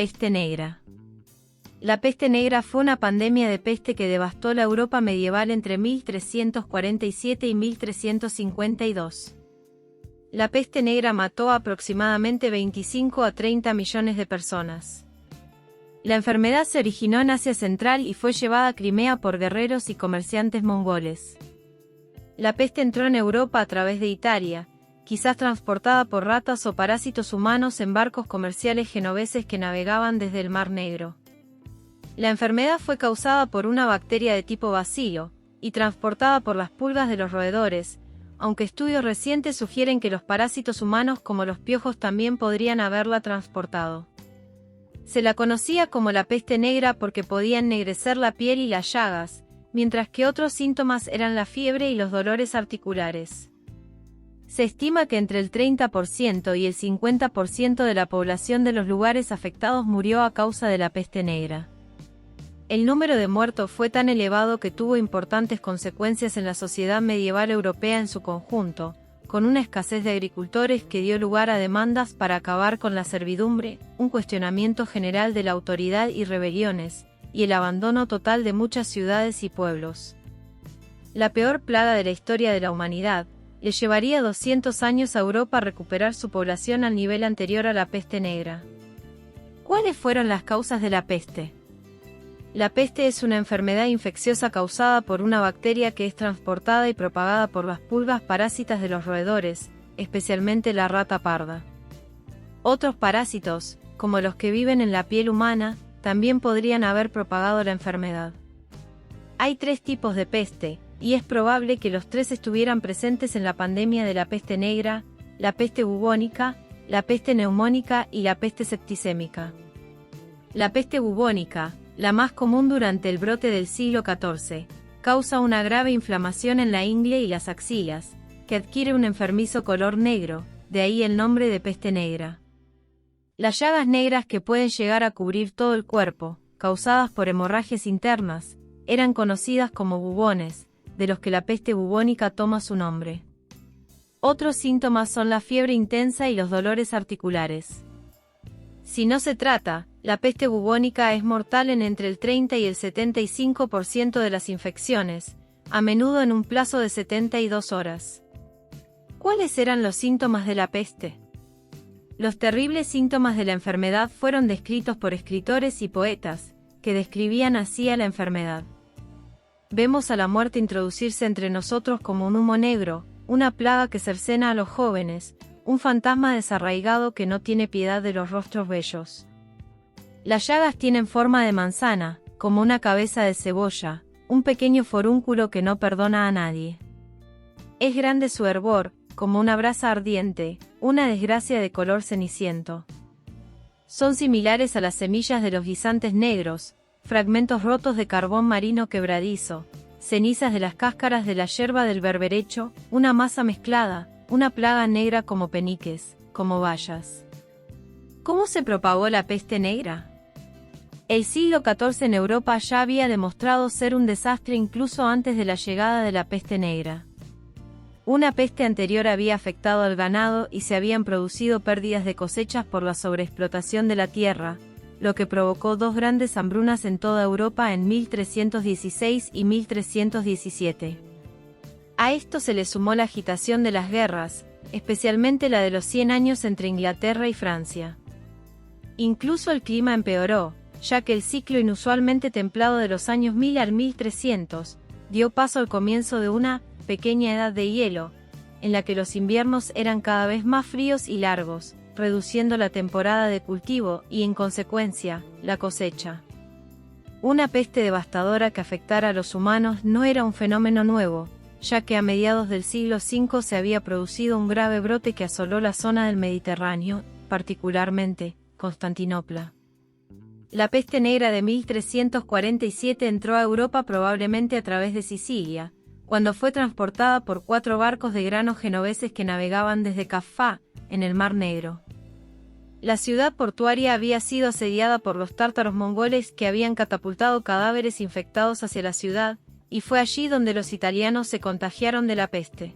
Peste negra. La peste negra fue una pandemia de peste que devastó la Europa medieval entre 1347 y 1352. La peste negra mató a aproximadamente 25 a 30 millones de personas. La enfermedad se originó en Asia Central y fue llevada a Crimea por guerreros y comerciantes mongoles. La peste entró en Europa a través de Italia, quizás transportada por ratas o parásitos humanos en barcos comerciales genoveses que navegaban desde el Mar Negro. La enfermedad fue causada por una bacteria de tipo bacilo, y transportada por las pulgas de los roedores, aunque estudios recientes sugieren que los parásitos humanos como los piojos también podrían haberla transportado. Se la conocía como la peste negra porque podía ennegrecer la piel y las llagas, mientras que otros síntomas eran la fiebre y los dolores articulares. Se estima que entre el 30% y el 50% de la población de los lugares afectados murió a causa de la peste negra. El número de muertos fue tan elevado que tuvo importantes consecuencias en la sociedad medieval europea en su conjunto, con una escasez de agricultores que dio lugar a demandas para acabar con la servidumbre, un cuestionamiento general de la autoridad y rebeliones, y el abandono total de muchas ciudades y pueblos. La peor plaga de la historia de la humanidad, le llevaría 200 años a Europa a recuperar su población al nivel anterior a la peste negra. ¿Cuáles fueron las causas de la peste? La peste es una enfermedad infecciosa causada por una bacteria que es transportada y propagada por las pulgas parásitas de los roedores, especialmente la rata parda. Otros parásitos, como los que viven en la piel humana, también podrían haber propagado la enfermedad. Hay 3 tipos de peste, y es probable que los 3 estuvieran presentes en la pandemia de la peste negra: la peste bubónica, la peste neumónica y la peste septicémica. La peste bubónica, la más común durante el brote del siglo XIV, causa una grave inflamación en la ingle y las axilas, que adquiere un enfermizo color negro, de ahí el nombre de peste negra. Las llagas negras que pueden llegar a cubrir todo el cuerpo, causadas por hemorragias internas, eran conocidas como bubones, de los que la peste bubónica toma su nombre. Otros síntomas son la fiebre intensa y los dolores articulares. Si no se trata, la peste bubónica es mortal en entre el 30 y el 75% de las infecciones, a menudo en un plazo de 72 horas. ¿Cuáles eran los síntomas de la peste? Los terribles síntomas de la enfermedad fueron descritos por escritores y poetas, que describían así a la enfermedad. Vemos a la muerte introducirse entre nosotros como un humo negro, una plaga que cercena a los jóvenes, un fantasma desarraigado que no tiene piedad de los rostros bellos. Las llagas tienen forma de manzana, como una cabeza de cebolla, un pequeño forúnculo que no perdona a nadie. Es grande su hervor, como una brasa ardiente, una desgracia de color ceniciento. Son similares a las semillas de los guisantes negros, fragmentos rotos de carbón marino quebradizo, cenizas de las cáscaras de la yerba del berberecho, una masa mezclada, una plaga negra como peniques, como bayas. ¿Cómo se propagó la peste negra? El siglo XIV en Europa ya había demostrado ser un desastre incluso antes de la llegada de la peste negra. Una peste anterior había afectado al ganado y se habían producido pérdidas de cosechas por la sobreexplotación de la tierra, lo que provocó 2 grandes hambrunas en toda Europa en 1316 y 1317. A esto se le sumó la agitación de las guerras, especialmente la de los 100 años entre Inglaterra y Francia. Incluso el clima empeoró, ya que el ciclo inusualmente templado de los años 1000 al 1300 dio paso al comienzo de una pequeña edad de hielo, en la que los inviernos eran cada vez más fríos y largos, reduciendo la temporada de cultivo y, en consecuencia, la cosecha. Una peste devastadora que afectara a los humanos no era un fenómeno nuevo, ya que a mediados del siglo V se había producido un grave brote que asoló la zona del Mediterráneo, particularmente Constantinopla. La peste negra de 1347 entró a Europa probablemente a través de Sicilia, cuando fue transportada por 4 barcos de grano genoveses que navegaban desde Caffa, en el Mar Negro. La ciudad portuaria había sido asediada por los tártaros mongoles que habían catapultado cadáveres infectados hacia la ciudad, y fue allí donde los italianos se contagiaron de la peste.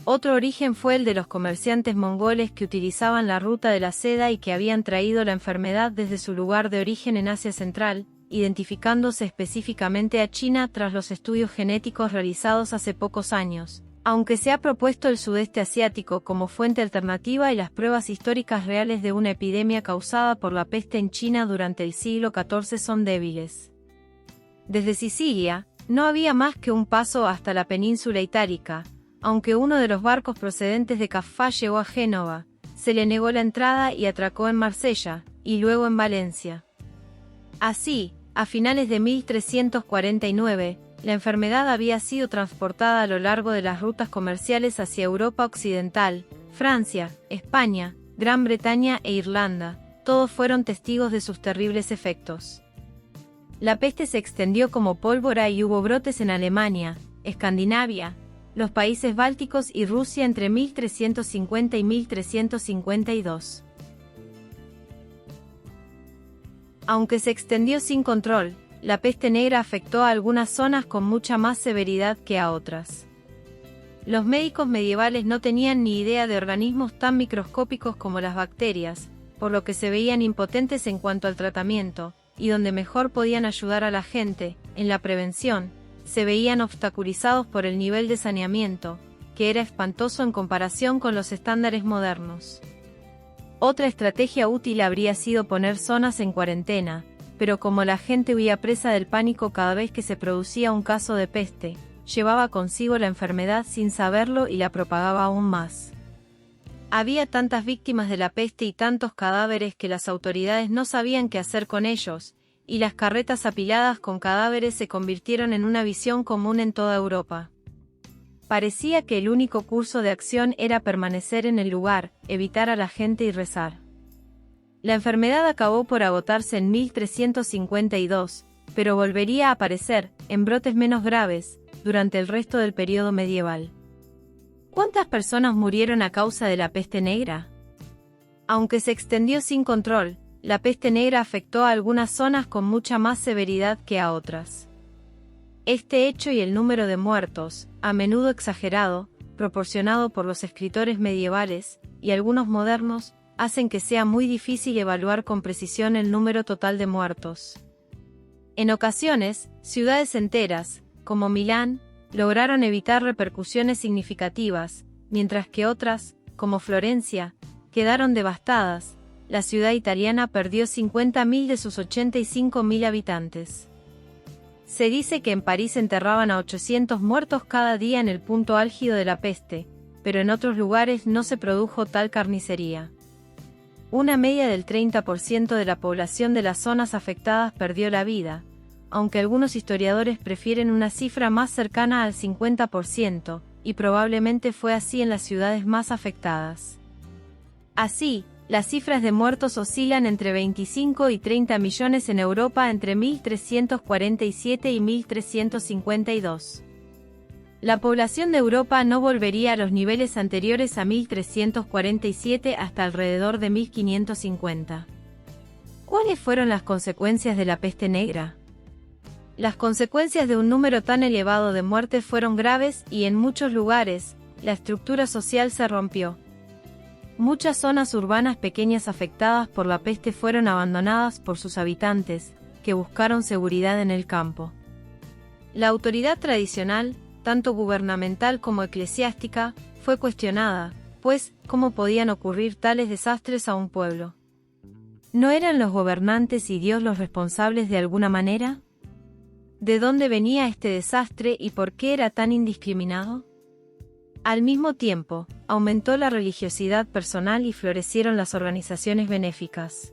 Otro origen fue el de los comerciantes mongoles que utilizaban la ruta de la seda y que habían traído la enfermedad desde su lugar de origen en Asia Central, identificándose específicamente a China tras los estudios genéticos realizados hace pocos años. Aunque se ha propuesto el sudeste asiático como fuente alternativa y las pruebas históricas reales de una epidemia causada por la peste en China durante el siglo XIV son débiles. Desde Sicilia, no había más que un paso hasta la península itálica, aunque uno de los barcos procedentes de Caffa llegó a Génova, se le negó la entrada y atracó en Marsella, y luego en Valencia. Así, a finales de 1349, la enfermedad había sido transportada a lo largo de las rutas comerciales hacia Europa Occidental, Francia, España, Gran Bretaña e Irlanda, todos fueron testigos de sus terribles efectos. La peste se extendió como pólvora y hubo brotes en Alemania, Escandinavia, los países bálticos y Rusia entre 1350 y 1352. Aunque se extendió sin control, la peste negra afectó a algunas zonas con mucha más severidad que a otras. Los médicos medievales no tenían ni idea de organismos tan microscópicos como las bacterias, por lo que se veían impotentes en cuanto al tratamiento, y donde mejor podían ayudar a la gente, en la prevención, se veían obstaculizados por el nivel de saneamiento, que era espantoso en comparación con los estándares modernos. Otra estrategia útil habría sido poner zonas en cuarentena, pero como la gente huía presa del pánico cada vez que se producía un caso de peste, llevaba consigo la enfermedad sin saberlo y la propagaba aún más. Había tantas víctimas de la peste y tantos cadáveres que las autoridades no sabían qué hacer con ellos, y las carretas apiladas con cadáveres se convirtieron en una visión común en toda Europa. Parecía que el único curso de acción era permanecer en el lugar, evitar a la gente y rezar. La enfermedad acabó por agotarse en 1352, pero volvería a aparecer, en brotes menos graves, durante el resto del periodo medieval. ¿Cuántas personas murieron a causa de la peste negra? Aunque se extendió sin control, la peste negra afectó a algunas zonas con mucha más severidad que a otras. Este hecho y el número de muertos, a menudo exagerado, proporcionado por los escritores medievales, y algunos modernos, hacen que sea muy difícil evaluar con precisión el número total de muertos. En ocasiones, ciudades enteras, como Milán, lograron evitar repercusiones significativas, mientras que otras, como Florencia, quedaron devastadas. La ciudad italiana perdió 50.000 de sus 85.000 habitantes. Se dice que en París enterraban a 800 muertos cada día en el punto álgido de la peste, pero en otros lugares no se produjo tal carnicería. Una media del 30% de la población de las zonas afectadas perdió la vida, aunque algunos historiadores prefieren una cifra más cercana al 50%, y probablemente fue así en las ciudades más afectadas. Así, las cifras de muertos oscilan entre 25 y 30 millones en Europa entre 1347 y 1352. La población de Europa no volvería a los niveles anteriores a 1347 hasta alrededor de 1550. ¿Cuáles fueron las consecuencias de la peste negra? Las consecuencias de un número tan elevado de muertes fueron graves y en muchos lugares, la estructura social se rompió. Muchas zonas urbanas pequeñas afectadas por la peste fueron abandonadas por sus habitantes, que buscaron seguridad en el campo. La autoridad tradicional, tanto gubernamental como eclesiástica, fue cuestionada, pues, ¿cómo podían ocurrir tales desastres a un pueblo? ¿No eran los gobernantes y Dios los responsables de alguna manera? ¿De dónde venía este desastre y por qué era tan indiscriminado? Al mismo tiempo, aumentó la religiosidad personal y florecieron las organizaciones benéficas.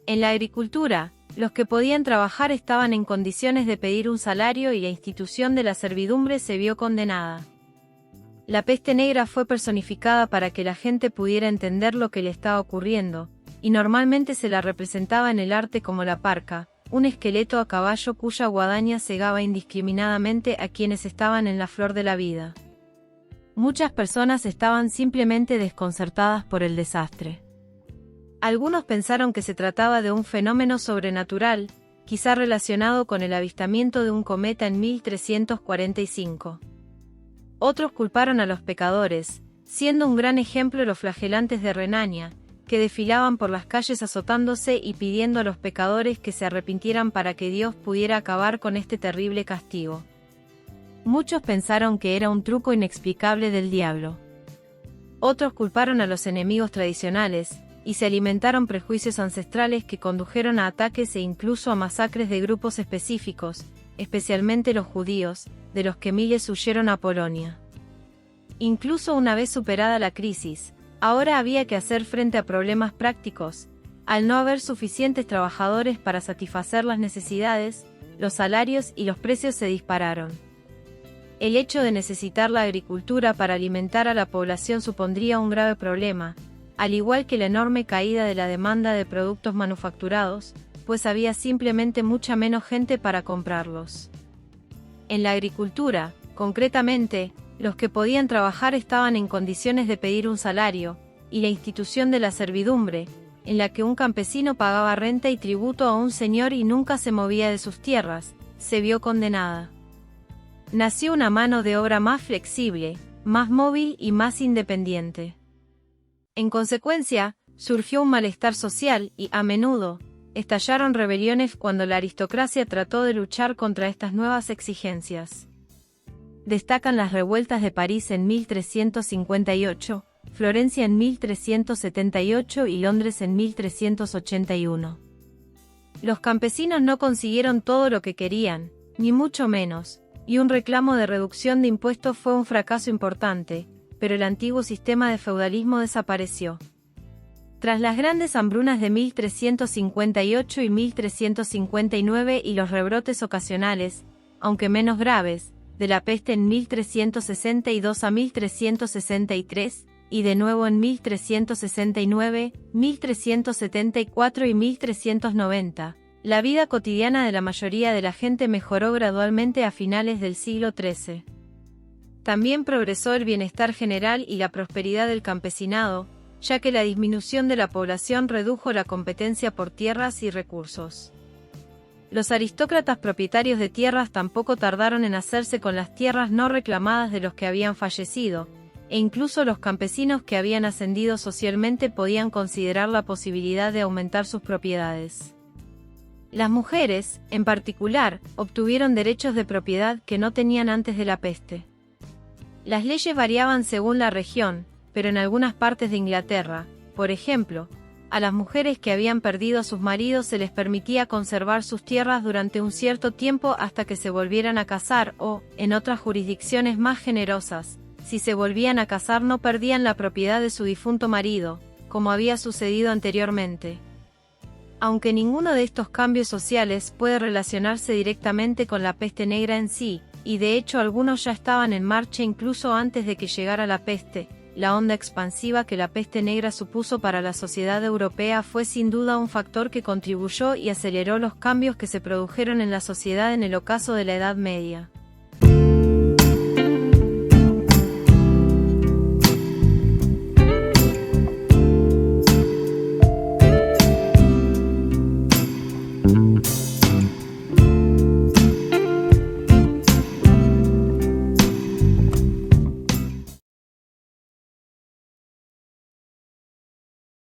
En la agricultura, los que podían trabajar estaban en condiciones de pedir un salario y la institución de la servidumbre se vio condenada. La peste negra fue personificada para que la gente pudiera entender lo que le estaba ocurriendo, y normalmente se la representaba en el arte como la parca, un esqueleto a caballo cuya guadaña cegaba indiscriminadamente a quienes estaban en la flor de la vida. Muchas personas estaban simplemente desconcertadas por el desastre. Algunos pensaron que se trataba de un fenómeno sobrenatural, quizá relacionado con el avistamiento de un cometa en 1345. Otros culparon a los pecadores, siendo un gran ejemplo los flagelantes de Renania, que desfilaban por las calles azotándose y pidiendo a los pecadores que se arrepintieran para que Dios pudiera acabar con este terrible castigo. Muchos pensaron que era un truco inexplicable del diablo. Otros culparon a los enemigos tradicionales, y se alimentaron prejuicios ancestrales que condujeron a ataques e incluso a masacres de grupos específicos, especialmente los judíos, de los que miles huyeron a Polonia. Incluso una vez superada la crisis, ahora había que hacer frente a problemas prácticos. Al no haber suficientes trabajadores para satisfacer las necesidades, los salarios y los precios se dispararon. El hecho de necesitar la agricultura para alimentar a la población supondría un grave problema, al igual que la enorme caída de la demanda de productos manufacturados, pues había simplemente mucha menos gente para comprarlos. En la agricultura, concretamente, los que podían trabajar estaban en condiciones de pedir un salario, y la institución de la servidumbre, en la que un campesino pagaba renta y tributo a un señor y nunca se movía de sus tierras, se vio condenada. Nació una mano de obra más flexible, más móvil y más independiente. En consecuencia, surgió un malestar social y, a menudo, estallaron rebeliones cuando la aristocracia trató de luchar contra estas nuevas exigencias. Destacan las revueltas de París en 1358, Florencia en 1378 y Londres en 1381. Los campesinos no consiguieron todo lo que querían, ni mucho menos, y un reclamo de reducción de impuestos fue un fracaso importante, pero el antiguo sistema de feudalismo desapareció. Tras las grandes hambrunas de 1358 y 1359 y los rebrotes ocasionales, aunque menos graves, de la peste en 1362 a 1363, y de nuevo en 1369, 1374 y 1390, la vida cotidiana de la mayoría de la gente mejoró gradualmente a finales del siglo XIII. También progresó el bienestar general y la prosperidad del campesinado, ya que la disminución de la población redujo la competencia por tierras y recursos. Los aristócratas propietarios de tierras tampoco tardaron en hacerse con las tierras no reclamadas de los que habían fallecido, e incluso los campesinos que habían ascendido socialmente podían considerar la posibilidad de aumentar sus propiedades. Las mujeres, en particular, obtuvieron derechos de propiedad que no tenían antes de la peste. Las leyes variaban según la región, pero en algunas partes de Inglaterra, por ejemplo, a las mujeres que habían perdido a sus maridos se les permitía conservar sus tierras durante un cierto tiempo hasta que se volvieran a casar o, en otras jurisdicciones más generosas, si se volvían a casar no perdían la propiedad de su difunto marido, como había sucedido anteriormente. Aunque ninguno de estos cambios sociales puede relacionarse directamente con la peste negra en sí, y de hecho algunos ya estaban en marcha incluso antes de que llegara la peste, la onda expansiva que la peste negra supuso para la sociedad europea fue sin duda un factor que contribuyó y aceleró los cambios que se produjeron en la sociedad en el ocaso de la Edad Media.